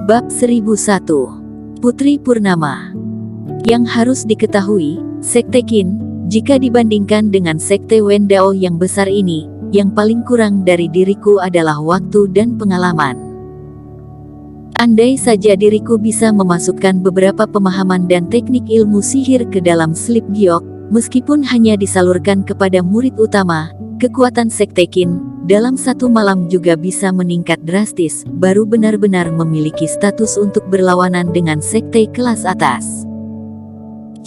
Bab 1001. Putri Purnama. Yang harus diketahui, Sekte Qin, jika dibandingkan dengan Sekte Wendao yang besar ini, yang paling kurang dari diriku adalah waktu dan pengalaman. Andai saja diriku bisa memasukkan beberapa pemahaman dan teknik ilmu sihir ke dalam slip giok, meskipun hanya disalurkan kepada murid utama, kekuatan Sekte Qin dalam satu malam juga bisa meningkat drastis, baru benar-benar memiliki status untuk berlawanan dengan sekte kelas atas.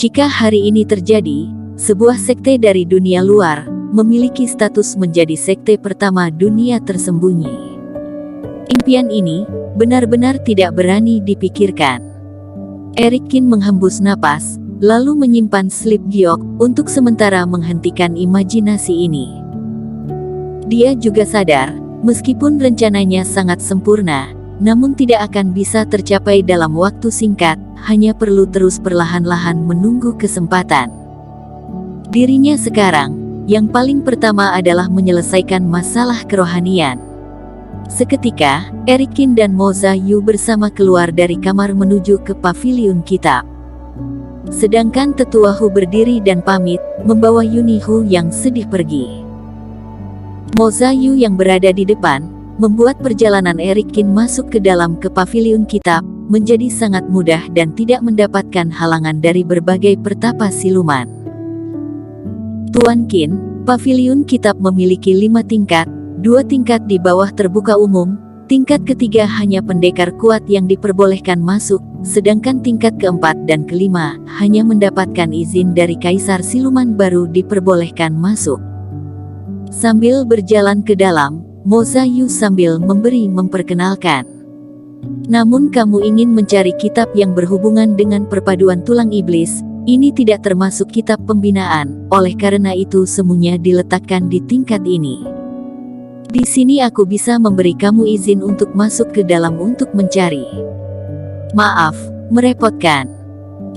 Jika hari ini terjadi, sebuah sekte dari dunia luar memiliki status menjadi sekte pertama dunia tersembunyi. Impian ini benar-benar tidak berani dipikirkan. Eric Qin menghembus napas, lalu menyimpan slip giok untuk sementara menghentikan imajinasi ini. Dia juga sadar, meskipun rencananya sangat sempurna, namun tidak akan bisa tercapai dalam waktu singkat, hanya perlu terus perlahan-lahan menunggu kesempatan. Dirinya sekarang, yang paling pertama adalah menyelesaikan masalah kerohanian. Seketika, Eric Qin dan Mo Zayu bersama keluar dari kamar menuju ke paviliun kitab. Sedangkan Tetua Hu berdiri dan pamit, membawa Yunihu yang sedih pergi. Mo Zayu yang berada di depan, membuat perjalanan Eric Qin masuk ke dalam ke paviliun kitab, menjadi sangat mudah dan tidak mendapatkan halangan dari berbagai pertapa siluman. Tuan Qin, paviliun kitab memiliki 5 tingkat, 2 tingkat di bawah terbuka umum, tingkat ketiga hanya pendekar kuat yang diperbolehkan masuk, sedangkan tingkat keempat dan kelima hanya mendapatkan izin dari Kaisar Siluman baru diperbolehkan masuk. Sambil berjalan ke dalam, Mo Zayu sambil memberi memperkenalkan. Namun kamu ingin mencari kitab yang berhubungan dengan perpaduan tulang iblis, ini tidak termasuk kitab pembinaan, oleh karena itu semuanya diletakkan di tingkat ini. Di sini aku bisa memberi kamu izin untuk masuk ke dalam untuk mencari. Maaf, merepotkan.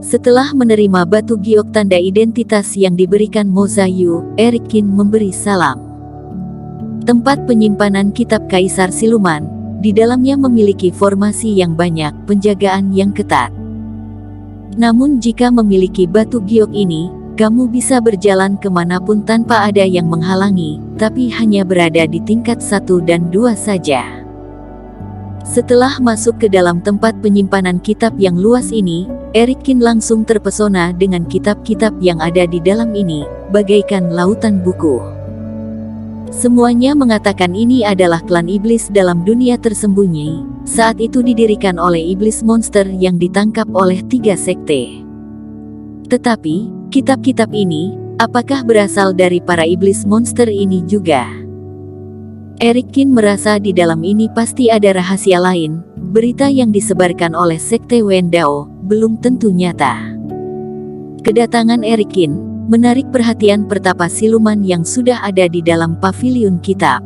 Setelah menerima batu giok tanda identitas yang diberikan Mo Zayu, Eric Qin memberi salam. Tempat penyimpanan kitab Kaisar Siluman, di dalamnya memiliki formasi yang banyak, penjagaan yang ketat. Namun jika memiliki batu giok ini, kamu bisa berjalan kemanapun tanpa ada yang menghalangi, tapi hanya berada di tingkat 1 dan 2 saja. Setelah masuk ke dalam tempat penyimpanan kitab yang luas ini, Eric Qin langsung terpesona dengan kitab-kitab yang ada di dalam ini, bagaikan lautan buku. Semuanya mengatakan ini adalah klan iblis dalam dunia tersembunyi, saat itu didirikan oleh iblis monster yang ditangkap oleh 3 sekte. Tetapi, kitab-kitab ini, apakah berasal dari para iblis monster ini juga? Eric Qin merasa di dalam ini pasti ada rahasia lain, berita yang disebarkan oleh sekte Wendao, belum tentu nyata. Kedatangan Eric Qin menarik perhatian pertapa siluman yang sudah ada di dalam paviliun kitab.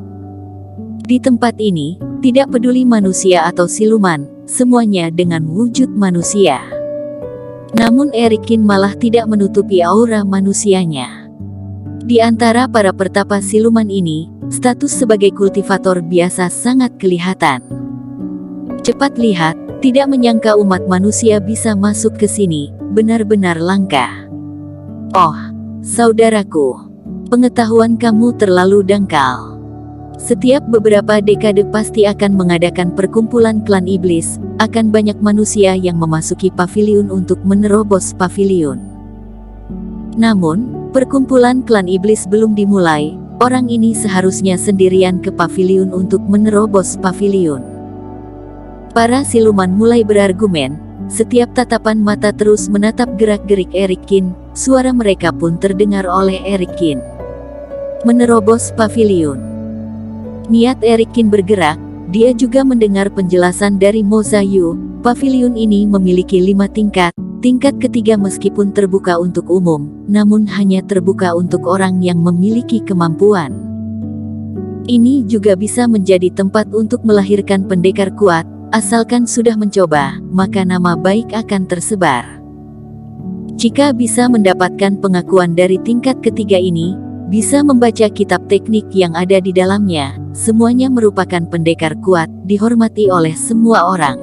Di tempat ini, tidak peduli manusia atau siluman, semuanya dengan wujud manusia. Namun Eric Qin malah tidak menutupi aura manusianya. Di antara para pertapa siluman ini, status sebagai kultivator biasa sangat kelihatan. Cepat lihat, tidak menyangka umat manusia bisa masuk ke sini, benar-benar langka. Oh, saudaraku, pengetahuan kamu terlalu dangkal. Setiap beberapa dekade pasti akan mengadakan perkumpulan klan iblis, akan banyak manusia yang memasuki paviliun untuk menerobos paviliun. Namun, perkumpulan klan iblis belum dimulai, orang ini seharusnya sendirian ke paviliun untuk menerobos paviliun. Para siluman mulai berargumen. Setiap tatapan mata terus menatap gerak-gerik Eric Qin, suara mereka pun terdengar oleh Eric Qin. Menerobos paviliun. Niat Eric Qin bergerak, dia juga mendengar penjelasan dari Mo Zayu, paviliun ini memiliki 5 tingkat, tingkat ketiga meskipun terbuka untuk umum, namun hanya terbuka untuk orang yang memiliki kemampuan. Ini juga bisa menjadi tempat untuk melahirkan pendekar kuat, asalkan sudah mencoba, maka nama baik akan tersebar. Jika bisa mendapatkan pengakuan dari tingkat ketiga ini, bisa membaca kitab teknik yang ada di dalamnya, semuanya merupakan pendekar kuat, dihormati oleh semua orang.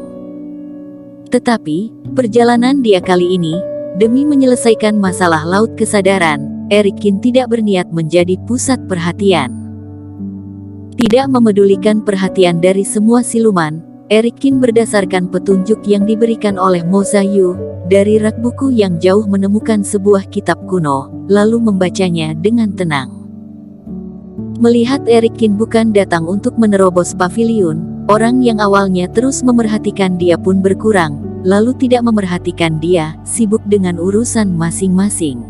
Tetapi, perjalanan dia kali ini, demi menyelesaikan masalah laut kesadaran, Eric Kin tidak berniat menjadi pusat perhatian. Tidak memedulikan perhatian dari semua siluman, Eric Kin berdasarkan petunjuk yang diberikan oleh Mo Zayu, dari rak buku yang jauh menemukan sebuah kitab kuno, lalu membacanya dengan tenang. Melihat Eric Kin bukan datang untuk menerobos paviliun, orang yang awalnya terus memerhatikan dia pun berkurang, lalu tidak memerhatikan dia, sibuk dengan urusan masing-masing.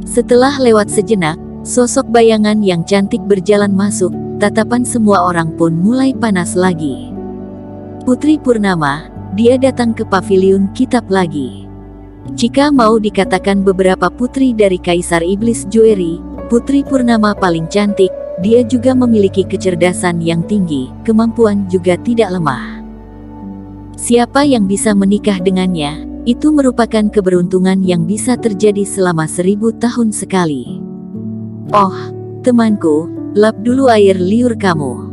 Setelah lewat sejenak, sosok bayangan yang cantik berjalan masuk, tatapan semua orang pun mulai panas lagi. Putri Purnama, dia datang ke paviliun kitab lagi. Jika mau dikatakan beberapa putri dari Kaisar Iblis Joeri, Putri Purnama paling cantik, dia juga memiliki kecerdasan yang tinggi, kemampuan juga tidak lemah. Siapa yang bisa menikah dengannya, itu merupakan keberuntungan yang bisa terjadi selama 1000 tahun sekali. Oh, temanku, lap dulu air liur kamu.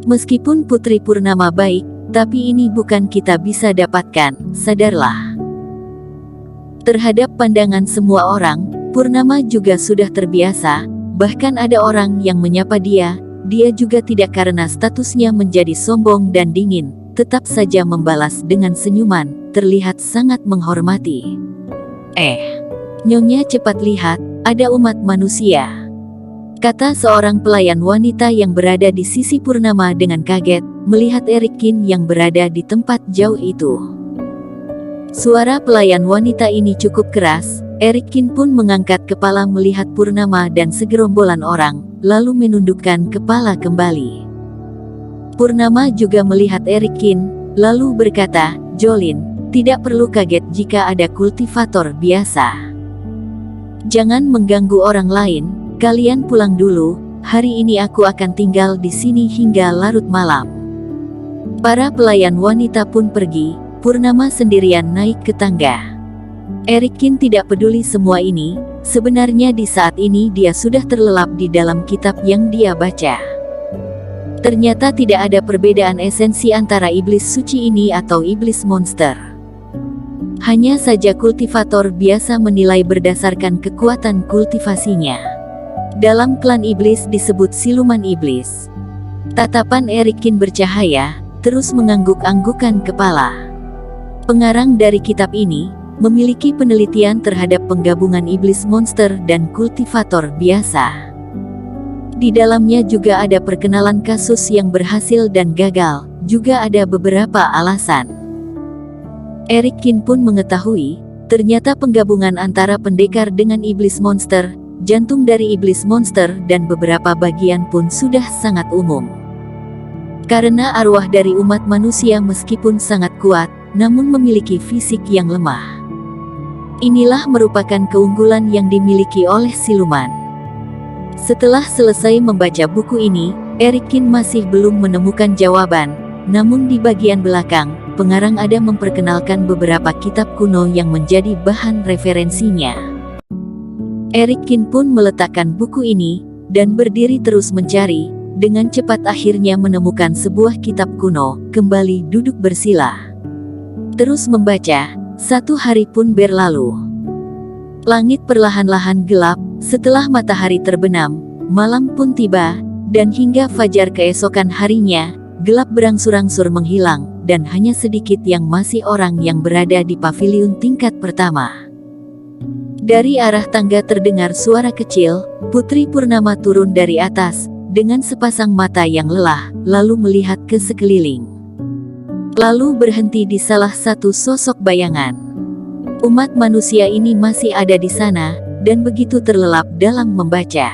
Meskipun Putri Purnama baik, tapi ini bukan kita bisa dapatkan, sadarlah. Terhadap pandangan semua orang, Purnama juga sudah terbiasa, bahkan ada orang yang menyapa dia juga tidak karena statusnya menjadi sombong dan dingin, tetap saja membalas dengan senyuman, terlihat sangat menghormati. Nyonya cepat lihat, ada umat manusia, kata seorang pelayan wanita yang berada di sisi Purnama dengan kaget, melihat Eric Kin yang berada di tempat jauh itu. Suara pelayan wanita ini cukup keras, Eric Kin pun mengangkat kepala melihat Purnama dan segerombolan orang, lalu menundukkan kepala kembali. Purnama juga melihat Eric Kin, lalu berkata, "Jolin, tidak perlu kaget jika ada kultivator biasa. Jangan mengganggu orang lain, kalian pulang dulu, hari ini aku akan tinggal di sini hingga larut malam." Para pelayan wanita pun pergi, Purnama sendirian naik ke tangga. Eric Kin tidak peduli semua ini, sebenarnya di saat ini dia sudah terlelap di dalam kitab yang dia baca. Ternyata tidak ada perbedaan esensi antara iblis suci ini atau iblis monster. Hanya saja kultivator biasa menilai berdasarkan kekuatan kultivasinya. Dalam klan iblis disebut siluman iblis. Tatapan Eric Kin bercahaya, terus mengangguk-anggukan kepala. Pengarang dari kitab ini memiliki penelitian terhadap penggabungan iblis monster dan kultivator biasa. Di dalamnya juga ada perkenalan kasus yang berhasil dan gagal, juga ada beberapa alasan. Eric Kin pun mengetahui, ternyata penggabungan antara pendekar dengan iblis monster, jantung dari iblis monster dan beberapa bagian pun sudah sangat umum. Karena arwah dari umat manusia meskipun sangat kuat, namun memiliki fisik yang lemah. Inilah merupakan keunggulan yang dimiliki oleh siluman. Setelah selesai membaca buku ini, Eric Kin masih belum menemukan jawaban, namun di bagian belakang, pengarang ada memperkenalkan beberapa kitab kuno yang menjadi bahan referensinya. Eric Kin pun meletakkan buku ini, dan berdiri terus mencari. Dengan cepat akhirnya menemukan sebuah kitab kuno, kembali duduk bersila. Terus membaca, 1 hari pun berlalu. Langit perlahan-lahan gelap, setelah matahari terbenam, malam pun tiba, dan hingga fajar keesokan harinya, gelap berangsur-angsur menghilang, dan hanya sedikit yang masih orang yang berada di paviliun tingkat pertama. Dari arah tangga terdengar suara kecil, Putri Purnama turun dari atas, dengan sepasang mata yang lelah, lalu melihat ke sekeliling. Lalu berhenti di salah satu sosok bayangan. Umat manusia ini masih ada di sana, dan begitu terlelap dalam membaca.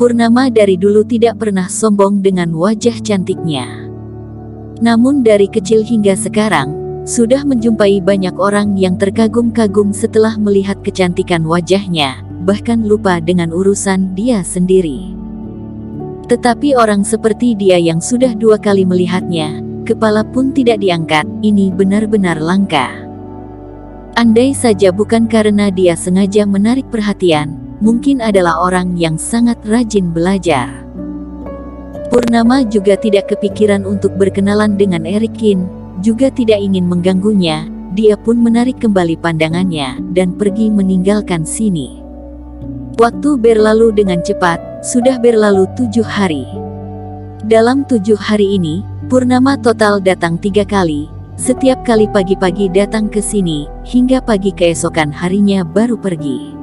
Purnama dari dulu tidak pernah sombong dengan wajah cantiknya. Namun dari kecil hingga sekarang, sudah menjumpai banyak orang yang terkagum-kagum setelah melihat kecantikan wajahnya, bahkan lupa dengan urusan dia sendiri. Tetapi orang seperti dia yang sudah 2 kali melihatnya, kepala pun tidak diangkat, ini benar-benar langka. Andai saja bukan karena dia sengaja menarik perhatian, mungkin adalah orang yang sangat rajin belajar. Purnama juga tidak kepikiran untuk berkenalan dengan Eric Kin, juga tidak ingin mengganggunya, dia pun menarik kembali pandangannya dan pergi meninggalkan sini. Waktu berlalu dengan cepat, sudah berlalu 7 hari. Dalam 7 hari ini, Purnama total datang 3 kali, setiap kali pagi-pagi datang ke sini, hingga pagi keesokan harinya baru pergi.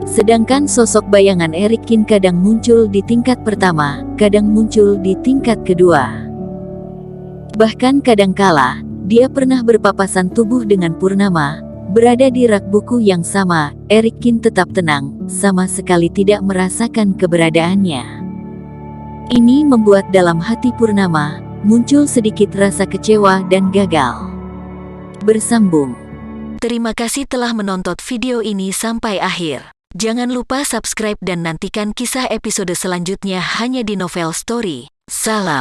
Sedangkan sosok bayangan Erik Kin kadang muncul di tingkat pertama, kadang muncul di tingkat kedua. Bahkan kadangkala, dia pernah berpapasan tubuh dengan Purnama, berada di rak buku yang sama. Erik Kin tetap tenang, sama sekali tidak merasakan keberadaannya. Ini membuat dalam hati Purnama muncul sedikit rasa kecewa dan gagal. Bersambung. Terima kasih telah menonton video ini sampai akhir. Jangan lupa subscribe dan nantikan kisah episode selanjutnya hanya di Novel Story. Salam.